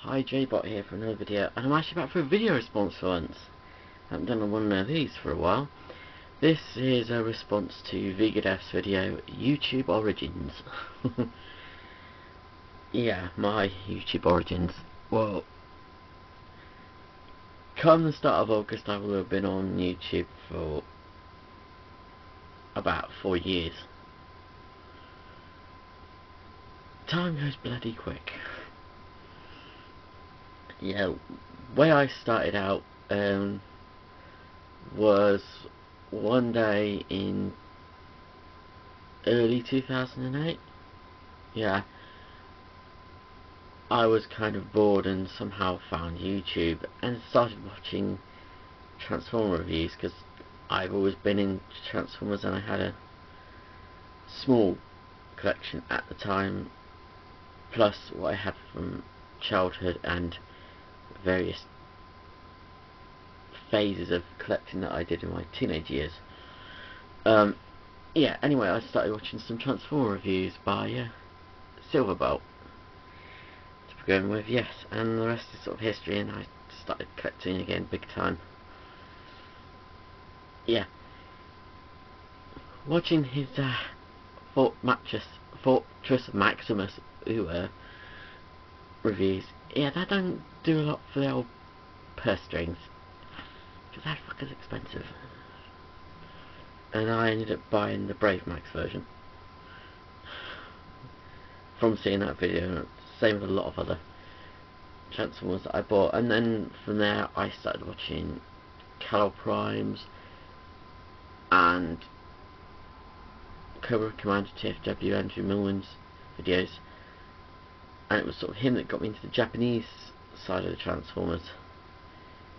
Hi, Jbot here for another video, and I'm actually back for a video response for once. I haven't done one of these for a while. This is a response to vegadeaths video, YouTube Origins. Yeah, my YouTube Origins. Well, come the start of August I will have been on YouTube for about 4 years. Time goes bloody quick. Yeah, way I started out was one day in early 2008. Yeah, I was kind of bored and somehow found YouTube and started watching Transformer reviews because I've always been in Transformers and I had a small collection at the time, plus what I had from childhood and various phases of collecting that I did in my teenage years. Yeah, anyway, I started watching some Transformer reviews by Jbot to begin with, yes, and the rest is sort of history, and I started collecting again big time. Yeah, watching his Fortress Maximus reviews, yeah, that don't do a lot for the old purse strings, because that fucker's expensive. And I ended up buying the Brave Max version from seeing that video. Same with a lot of other Transformers that I bought, and then from there I started watching Cal Primes and Cobra Commander TFW Andrew Milwin's videos, and it was sort of him that got me into the Japanese side of the Transformers,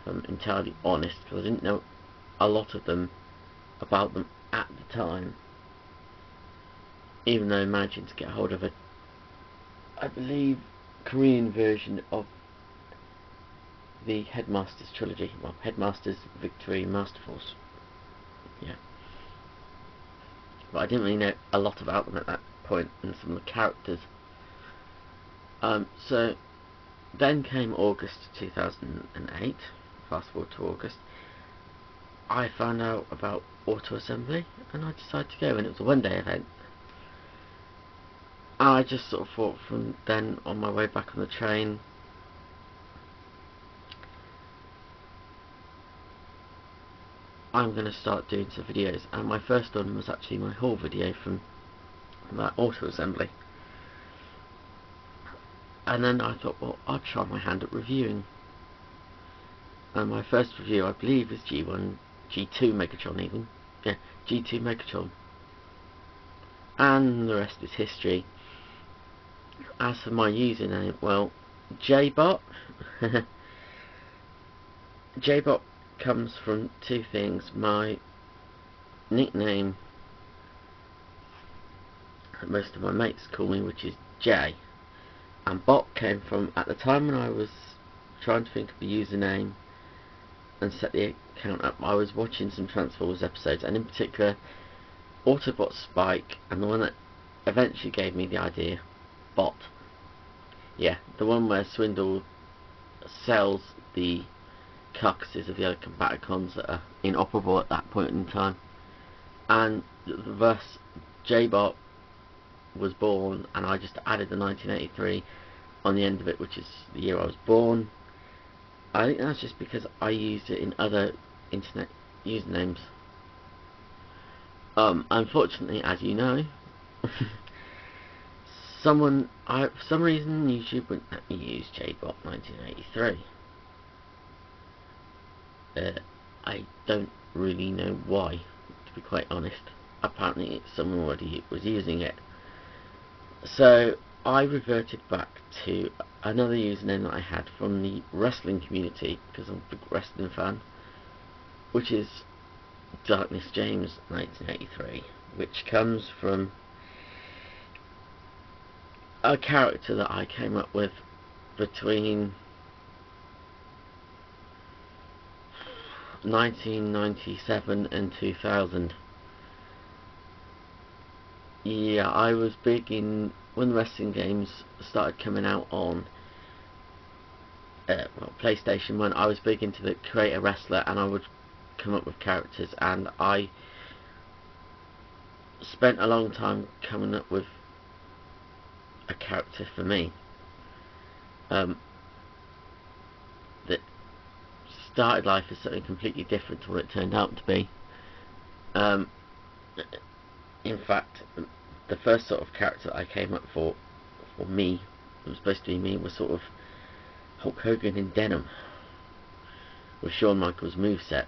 if I'm entirely honest, because I didn't know a lot of them about them at the time, even though managing to get hold of a, I believe, Korean version of the Headmasters trilogy, well, Headmasters, Victory, Master Force, yeah. But I didn't really know a lot about them at that point, and some of the characters. So then came August 2008, fast forward to August, I found out about auto assembly and I decided to go, and it was a one-day event. I just sort of thought from then, on my way back on the train, I'm going to start doing some videos, and my first one was actually my haul video from that auto assembly. And then I thought, well, I'll try my hand at reviewing. And my first review, I believe, is G2 Megatron even. Yeah, G2 Megatron. And the rest is history. As for my username, well, Jbot. Jbot comes from two things. My nickname that most of my mates call me, which is J. And Bot came from, at the time when I was trying to think of the username and set the account up, I was watching some Transformers episodes, and in particular Autobot Spike, and the one that eventually gave me the idea, Bot. Yeah, the one where Swindle sells the carcasses of the other Combaticons that are inoperable at that point in time, and thus Jbot was born, and I just added the 1983 on the end of it, which is the year I was born. I think that's just because I used it in other internet usernames. Unfortunately, as you know, for some reason YouTube wouldn't let me use Jbot 1983. I don't really know why, to be quite honest. Apparently someone already was using it. So I reverted back to another username that I had from the wrestling community, because I'm a big wrestling fan, which is Darkness James 1983, which comes from a character that I came up with between 1997 and 2000. Yeah, I was big in when the wrestling games started coming out on well, PlayStation 1, I was big into the create a wrestler, and I would come up with characters, and I spent a long time coming up with a character for me that started life as something completely different to what it turned out to be. In fact, the first sort of character that I came up for me, it was supposed to be me, was sort of Hulk Hogan in denim with Shawn Michaels' moveset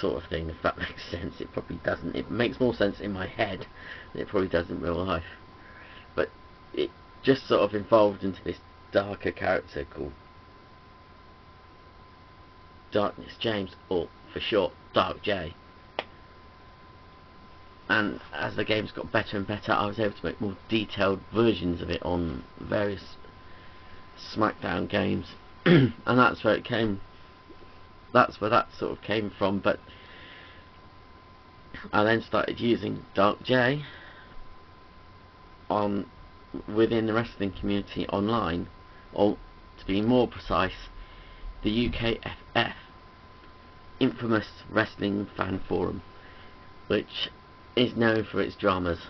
sort of thing, if that makes sense. It probably doesn't. It makes more sense in my head than it probably does in real life. But it just sort of evolved into this darker character called Darkness James, or for short, Dark J. And as the games got better and better, I was able to make more detailed versions of it on various SmackDown games, and that's where it came. That's where that sort of came from. But I then started using Dark J within the wrestling community online, or to be more precise, the UKFF, infamous wrestling fan forum, which is known for its dramas.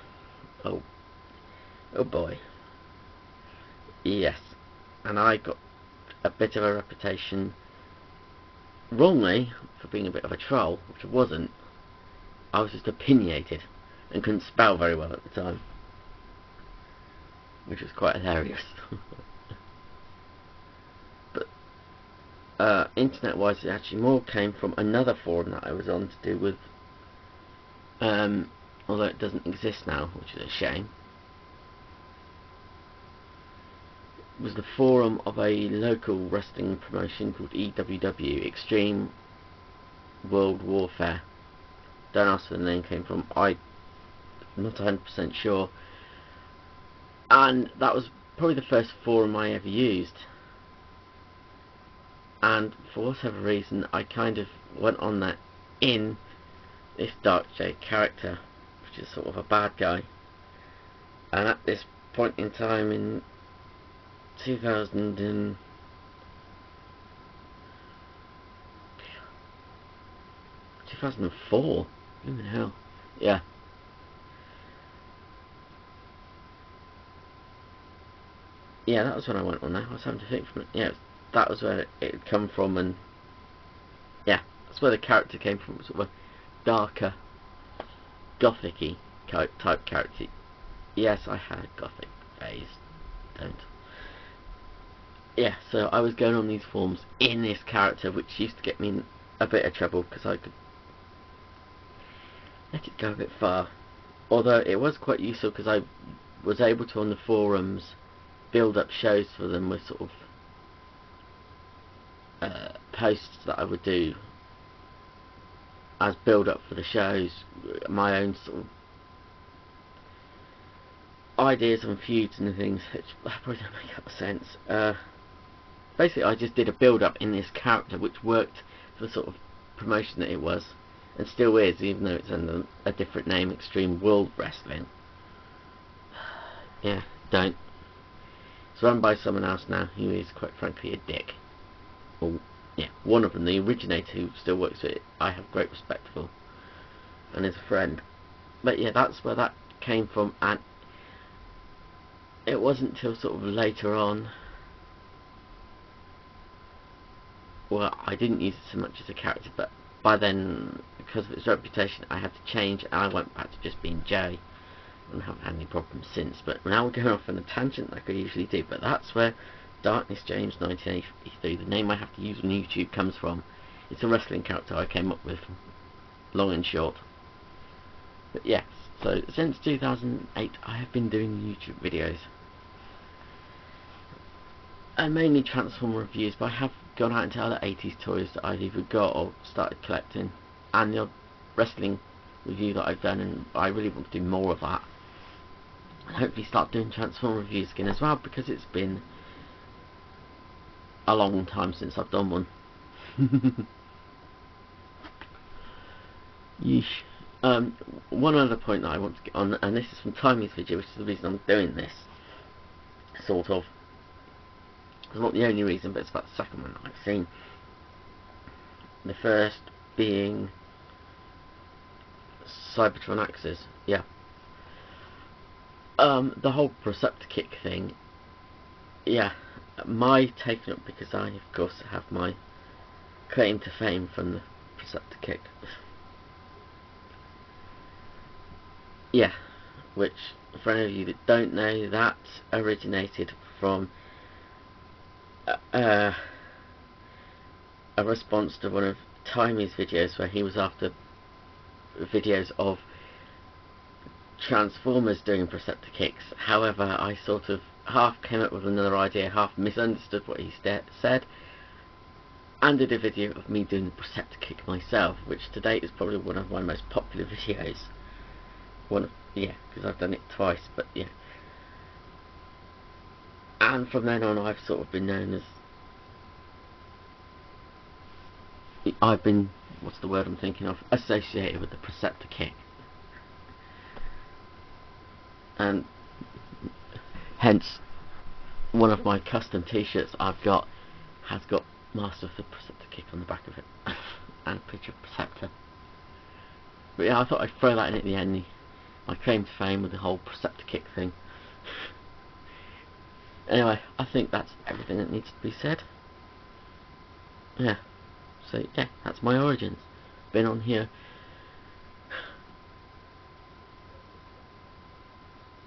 Oh boy. Yes. And I got a bit of a reputation, wrongly, for being a bit of a troll, which I wasn't. I was just opinionated and couldn't spell very well at the time, which was quite hilarious. But internet wise, it actually more came from another forum that I was on to do with, although it doesn't exist now, which is a shame. It was the forum of a local wrestling promotion called EWW, Extreme World Warfare. Don't ask where the name came from, I'm not 100% sure. And that was probably the first forum I ever used. And for whatever reason, I kind of went on that in this Dark J character, which is sort of a bad guy. And at this point in time in 2004, even hell, yeah. Yeah, that was when I went on there. I was having to think from it. Yeah, that was where it had come from, and yeah, that's where the character came from. Sort of a darker, gothic-y type character. Yes, I had a gothic phase. Don't. Yeah, so I was going on these forums in this character, which used to get me in a bit of trouble because I could let it go a bit far. Although it was quite useful because I was able to, on the forums, build up shows for them with sort of posts that I would do as build up for the shows, my own sort of ideas on feuds and things, which probably don't make up sense. Basically, I just did a build up in this character which worked for the sort of promotion that it was, and still is, even though it's under a different name, Extreme World Wrestling. Yeah, don't. It's run by someone else now who is quite frankly a dick. Well, yeah, one of them, the originator who still works with it, I have great respect for, and is a friend. But yeah, that's where that came from, and it wasn't till sort of later on, well, I didn't use it so much as a character, but by then, because of its reputation, I had to change, and I went back to just being Jay, and haven't had any problems since. But now we're going off on a tangent like I usually do, but that's where Darkness James 1983, the name I have to use on YouTube, comes from. It's a wrestling character I came up with, long and short. But yes, so since 2008 I have been doing YouTube videos, and mainly Transformer reviews, but I have gone out into other 80s toys that I've either got or started collecting, and the odd wrestling review that I've done, and I really want to do more of that, and hopefully start doing Transformer reviews again as well, because it's been a long time since I've done one. Yeesh. One other point that I want to get on, and this is from Timey's video, which is the reason I'm doing this, sort of. It's not the only reason, but it's about the second one I've seen. The first being Cybertron Axis. Yeah. The whole Perceptor-Kick thing. Yeah. My taking up, because I of course have my claim to fame from the Perceptor-Kick. Yeah. Which, for any of you that don't know, that originated from a response to one of Timey's videos, where he was after videos of Transformers doing Perceptor Kicks. However, I sort of half came up with another idea, half misunderstood what he said, and did a video of me doing the Perceptor Kick myself, which to date is probably one of my most popular videos. Yeah, because I've done it twice, but yeah. And from then on, I've sort of been known as... what's the word I'm thinking of? Associated with the Perceptor Kick. And hence, one of my custom t-shirts I've got has got Master of the Perceptor Kick on the back of it. And a picture of Perceptor. But yeah, I thought I'd throw that in at the end. My claim to fame with the whole Perceptor Kick thing. Anyway, I think that's everything that needs to be said. Yeah. So yeah, that's my origins. Been on here.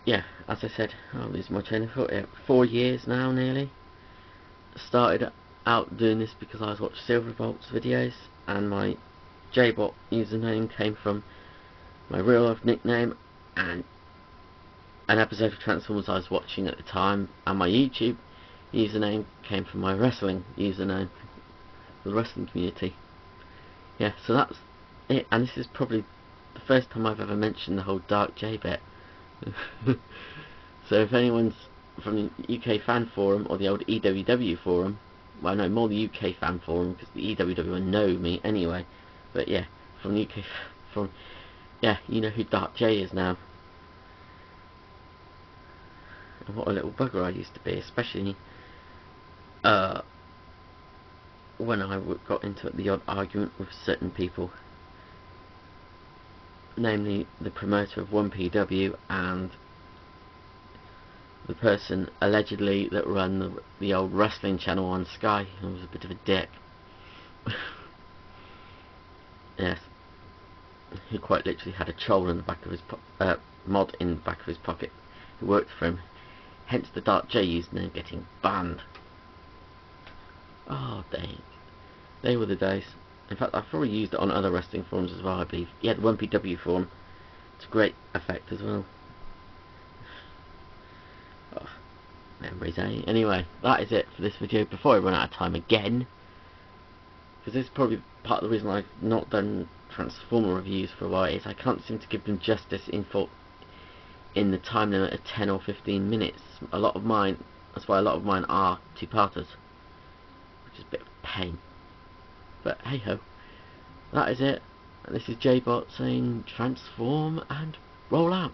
Yeah, as I said, I'll lose my train of thought. 4 years now, nearly. Started out doing this because I was watching Silverbolt's videos, and my Jbot username came from my real life nickname and an episode of Transformers I was watching at the time, and my YouTube username came from my wrestling username, the wrestling community. Yeah, so that's it, and this is probably the first time I've ever mentioned the whole Dark J bit. So if anyone's from the UK fan forum or the old EWW forum, well, no, more the UK fan forum, because the EWW know me anyway, but yeah, from the UK forum, yeah, you know who Dark J is now. And what a little bugger I used to be, especially when I got into the odd argument with certain people, namely the promoter of 1PW and the person allegedly that ran the old wrestling channel on Sky, who was a bit of a dick. Yes, he quite literally had a troll in the back of his mod in the back of his pocket who worked for him. Hence the Dark J username getting banned. Oh dang, they were the days. In fact, I've probably used it on other wrestling forums as well, I believe. Yeah, the 1PW forum. It's a great effect as well. Oh, memories, eh? Anyway, that is it for this video before I run out of time again. Because this is probably part of the reason I've not done Transformer reviews for a while, is I can't seem to give them justice in the time limit of 10 or 15 minutes. A lot of mine, that's why a lot of mine are two-parters, which is a bit of a pain. But hey ho, that is it. This is Jbot saying transform and roll out.